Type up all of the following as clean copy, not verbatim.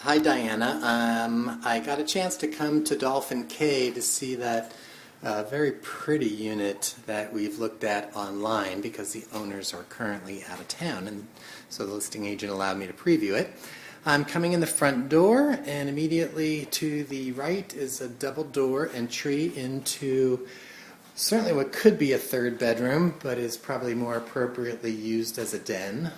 Hi Diana. I got a chance to come to Dolphin Cay to see that very pretty unit that we've looked at online because the owners are currently out of town, and so the listing agent allowed me to preview it. I'm coming in the front door, and immediately to the right is a double door entry into certainly what could be a third bedroom, but is probably more appropriately used as a den.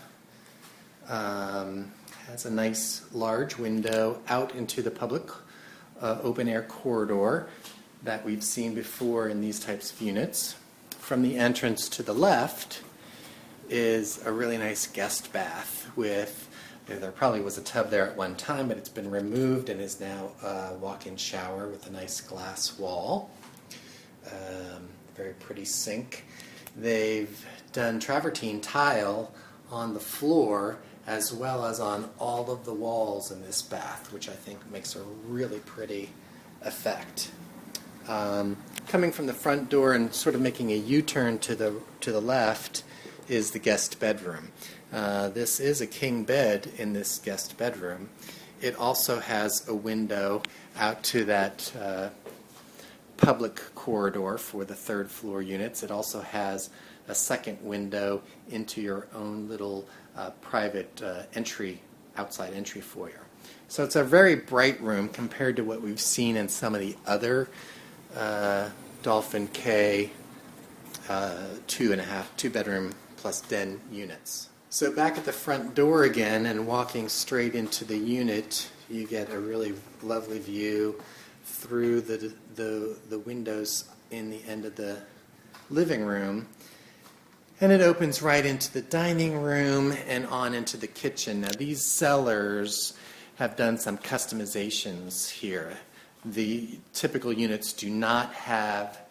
Has a nice large window out into the public open air corridor that we've seen before in these types of units. From the entrance to the left is a really nice guest bath with, there probably was a tub there at one time, but it's been removed and is now a walk-in shower with a nice glass wall. Very pretty sink. They've done travertine tile on the floor as well as on all of the walls in this bath, which I think makes a really pretty effect. Coming from the front door and sort of making a U-turn to the left is the guest bedroom. This is a king bed in this guest bedroom. It also has a window out to that public corridor for the third floor units. It also has a second window into your own little private outside entry foyer. So it's a very bright room compared to what we've seen in some of the other Dolphin Cay two bedroom plus den units. So back at the front door again and walking straight into the unit, you get a really lovely view through the windows in the end of the living room. And it opens right into the dining room and on into the kitchen. Now these sellers have done some customizations here. The typical units do not have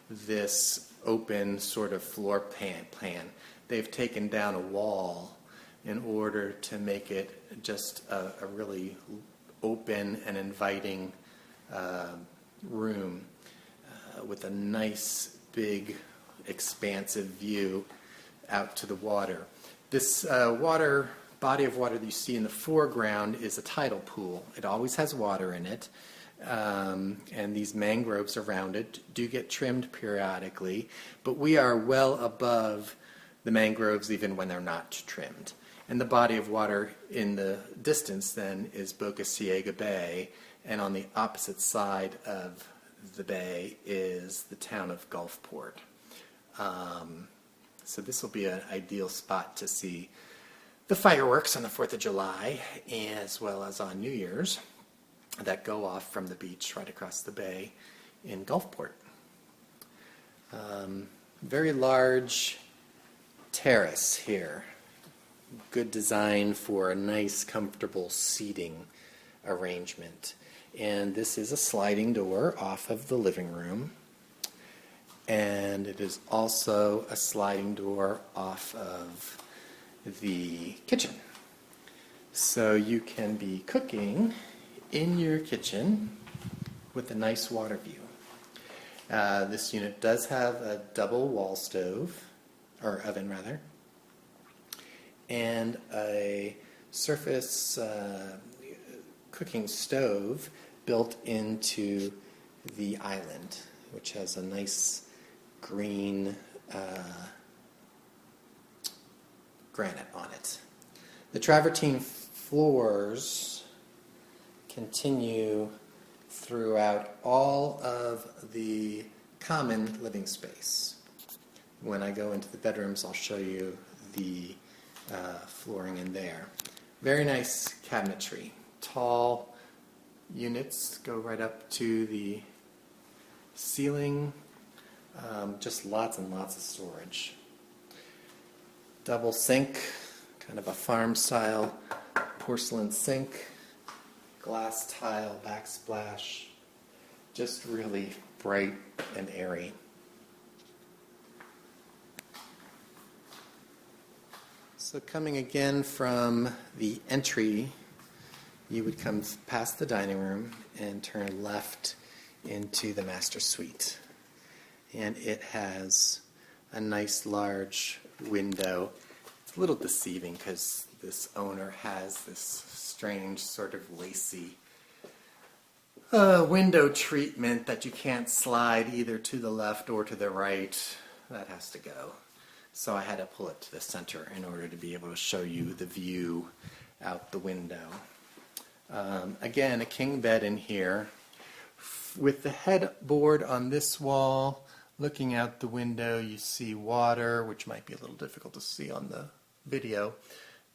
this open sort of floor plan. They've taken down a wall in order to make it just a really open and inviting room with a nice big expansive view out to the water. This body of water that you see in the foreground is a tidal pool. It always has water in it, and these mangroves around it do get trimmed periodically, but we are well above the mangroves even when they're not trimmed. And the body of water in the distance then is Boca Ciega Bay, and on the opposite side of the bay is the town of Gulfport. So this will be an ideal spot to see the fireworks on the 4th of July as well as on New Year's that go off from the beach right across the bay in Gulfport. Very large terrace here. Good design for a nice comfortable seating arrangement. And this is a sliding door off of the living room. And it is also a sliding door off of the kitchen. So you can be cooking in your kitchen with a nice water view. This unit does have a double wall stove, or oven rather, and a surface cooking stove built into the island, which has a nice green granite on it. The travertine floors continue throughout all of the common living space. When I go into the bedrooms, I'll show you the flooring in there. Very nice cabinetry. Tall units go right up to the ceiling. Just lots and lots of storage. Double sink, kind of a farm-style porcelain sink. Glass tile backsplash. Just really bright and airy. So coming again from the entry, you would come past the dining room and turn left into the master suite. And it has a nice large window It's a little deceiving because this owner has this strange sort of lacy window treatment that you can't slide either to the left or to the right. That has to go. So I had to pull it to the center in order to be able to show you the view out the window. Again, a king bed in here with the headboard on this wall. Looking out the window, you see water, which might be a little difficult to see on the video,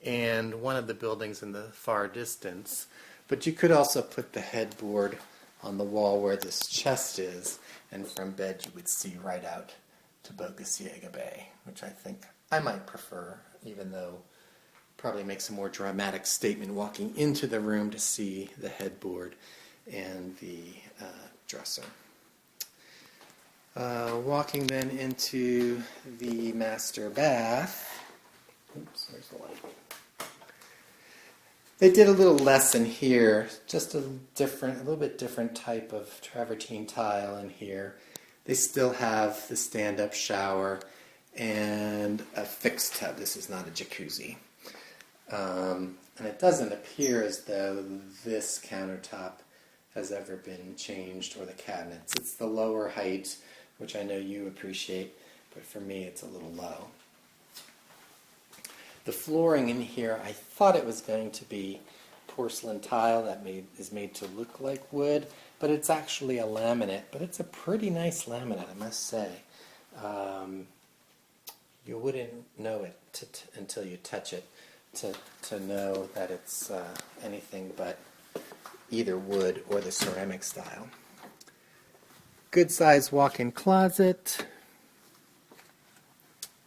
and one of the buildings in the far distance. But you could also put the headboard on the wall where this chest is, and from bed you would see right out to Boca Ciega Bay, which I think I might prefer, even though it probably makes a more dramatic statement walking into the room to see the headboard and the dresser. Walking then into the master bath. Oops, there's the light. They did a little lesson here, just a little bit different type of travertine tile in here. They still have the stand-up shower and a fixed tub. This is not a jacuzzi. And it doesn't appear as though this countertop has ever been changed, or the cabinets. It's the lower height, which I know you appreciate, but for me it's a little low. The flooring in here, I thought it was going to be porcelain tile that is made to look like wood, but it's actually a laminate, but it's a pretty nice laminate, I must say. You wouldn't know it until you touch it to know that it's anything but either wood or the ceramic style. Good size walk-in closet.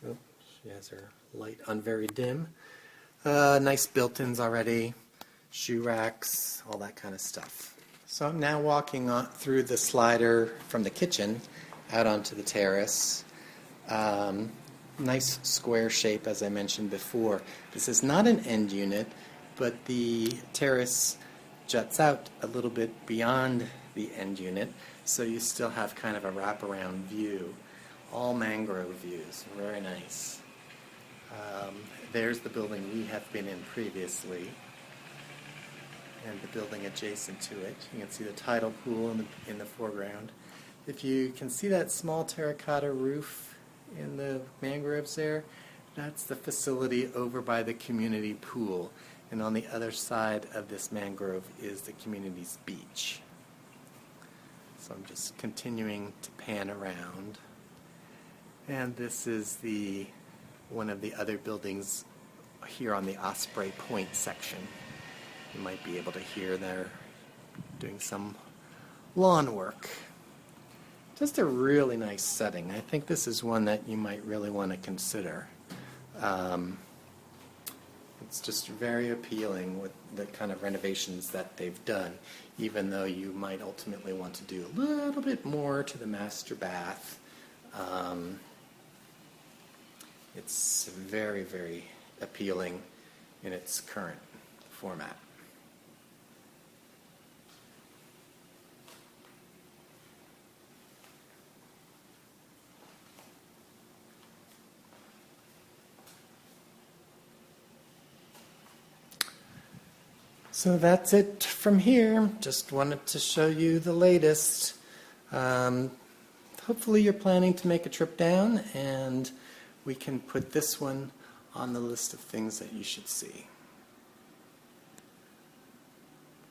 Oh, she has her light on very dim. Nice built-ins already. Shoe racks, all that kind of stuff. So I'm now walking on through the slider from the kitchen out onto the terrace. Nice square shape, as I mentioned before. This is not an end unit, but the terrace juts out a little bit beyond the end unit, so you still have kind of a wraparound view. All mangrove views, very nice. There's the building we have been in previously, and the building adjacent to it. You can see the tidal pool in the foreground. If you can see that small terracotta roof in the mangroves there, that's the facility over by the community pool. And on the other side of this mangrove is the community's beach. So I'm just continuing to pan around. And this is one of the other buildings here on the Osprey Point section. You might be able to hear they're doing some lawn work. Just a really nice setting. I think this is one that you might really want to consider. It's just very appealing with the kind of renovations that they've done, even though you might ultimately want to do a little bit more to the master bath. It's very, very appealing in its current format. So that's it from here. Just wanted to show you the latest. Hopefully you're planning to make a trip down, and we can put this one on the list of things that you should see.